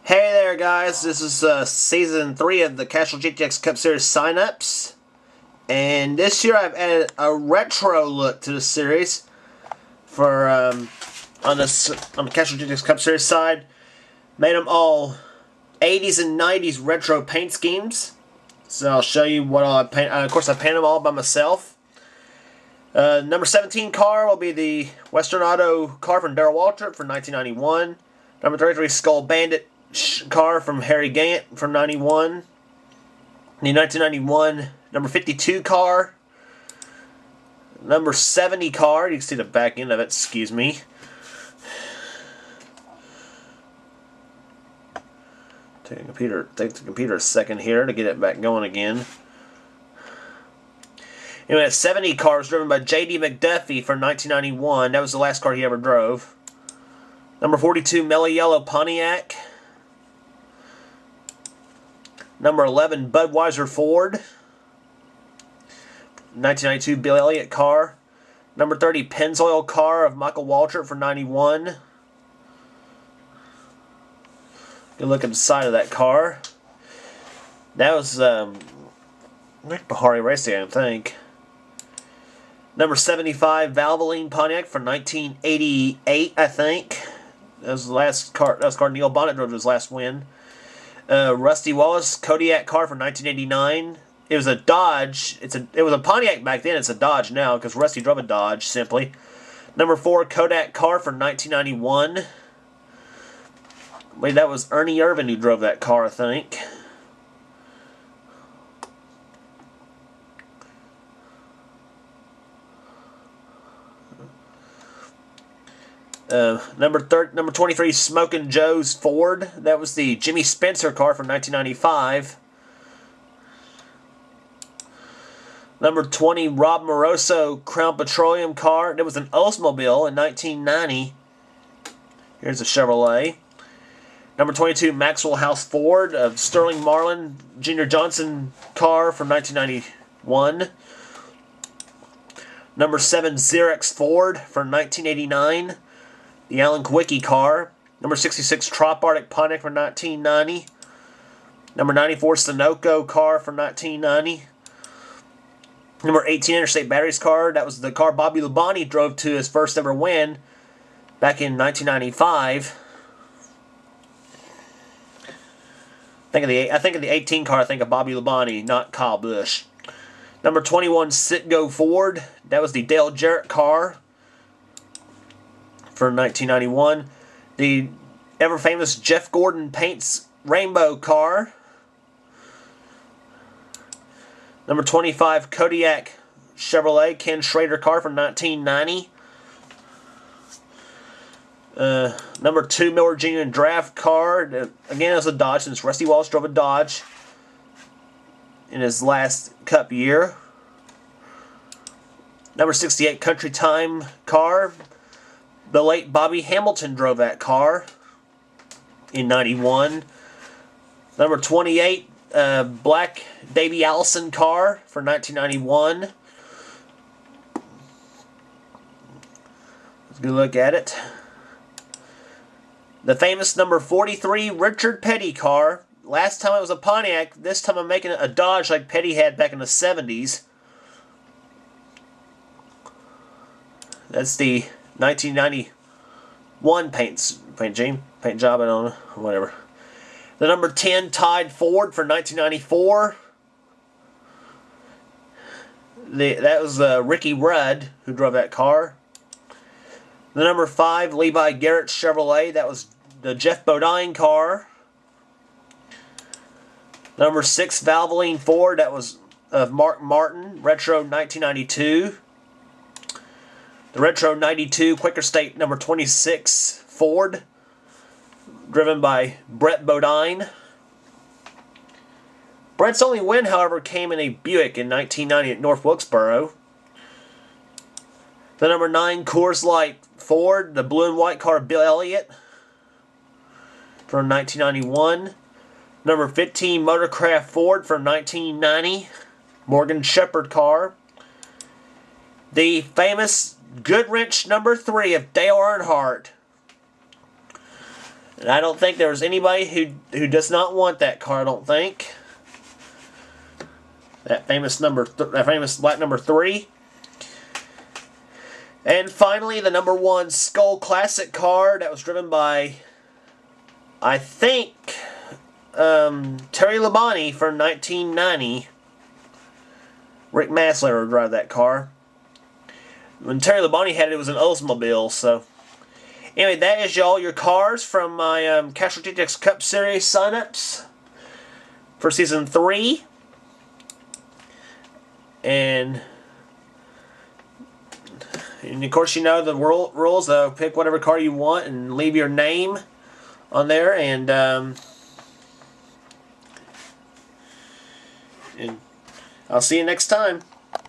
Hey there, guys. This is Season 3 of the Castrol GTX Cup Series Signups. And this year I've added a retro look to the series for on the Castrol GTX Cup Series side. Made them all 80s and 90s retro paint schemes. So I'll show you what all I paint. Of course, I painted them all by myself. Number 17 car will be the Western Auto car from Derrick Walker from 1991. Number 33 Skull Bandit car from Harry Gant from 91. The 1991 number 52 car. Number 70 car. You can see the back end of it, excuse me. Take the computer a second here to get it back going again. Anyway, that 70 car was driven by J.D. McDuffie from 1991. That was the last car he ever drove. Number 42 Mellow Yellow Pontiac. Number 11 Budweiser Ford. 1992 Bill Elliott car. Number 30 Pennzoil car of Michael Waltrip for 91. Good look at the side of that car. That was Bahari Racing, I think. Number 75 Valvoline Pontiac from 1988, I think. That was the last car. That was the car Neil Bonnet drove his last win. Rusty Wallace Kodiak car from 1989. It was a Dodge. It was a Pontiac back then. It's a Dodge now because Rusty drove a Dodge simply. Number 4 Kodak car from 1991. Wait, that was Ernie Irvin who drove that car, I think. Number 23 Smokin' Joe's Ford. That was the Jimmy Spencer car from 1995. Number 20 Rob Moroso Crown Petroleum car. That was an Oldsmobile in 1990. Here's a Chevrolet. Number 22 Maxwell House Ford of Sterling Marlin Jr. Johnson car from 1991. Number 7 Xerox Ford from 1989. The Alan Kwiecki car. Number 66 Trop Arctic Pontiac from 1990. Number 94 Sunoco car from 1990. Number 18 Interstate Batteries car. That was the car Bobby Labonte drove to his first ever win back in 1995. I think of the 18 car. I think of Bobby Labonte, not Kyle Busch. Number 21 Citgo Ford. That was the Dale Jarrett car for 1991. The ever famous Jeff Gordon Paints Rainbow car. Number 25 Kodiak Chevrolet Ken Schrader car from 1990. Number 2 Miller Jr. Draft car. Again, it was a Dodge since Rusty Wallace drove a Dodge in his last Cup year. Number 68 Country Time car. The late Bobby Hamilton drove that car in 91. Number 28 Black Davey Allison car for 1991. Let's go look at it. The famous number 43 Richard Petty car. Last time it was a Pontiac. This time I'm making it a Dodge like Petty had back in the 70s. That's the 1991 paint job, I don't know, whatever. The number 10 Tide Ford for 1994. That was Ricky Rudd who drove that car. The number 5 Levi Garrett Chevrolet. That was the Jeff Bodine car. Number 6 Valvoline Ford. That was of Mark Martin. Retro 1992. The Retro 92 Quaker State number 26 Ford, driven by Brett Bodine. Brett's only win, however, came in a Buick in 1990 at North Wilkesboro. The number 9 Coors Light Ford, the blue and white car Bill Elliott from 1991. Number 15 Motorcraft Ford from 1990, Morgan Shepherd car. The famous Goodwrench number 3 of Dale Earnhardt And I don't think there was anybody who does not want that car, I don't think. That famous black number 3. And finally, the number 1 Skull Classic car that was driven by, I think, Terry Labonte for 1990. Rick Masler would drive that car. When Terry Labonte had it, it was an Oldsmobile. So, anyway, that is all your cars from my Castrol GTX Cup Series signups for Season 3. And of course, you know the rules. Pick whatever car you want and leave your name on there. And I'll see you next time.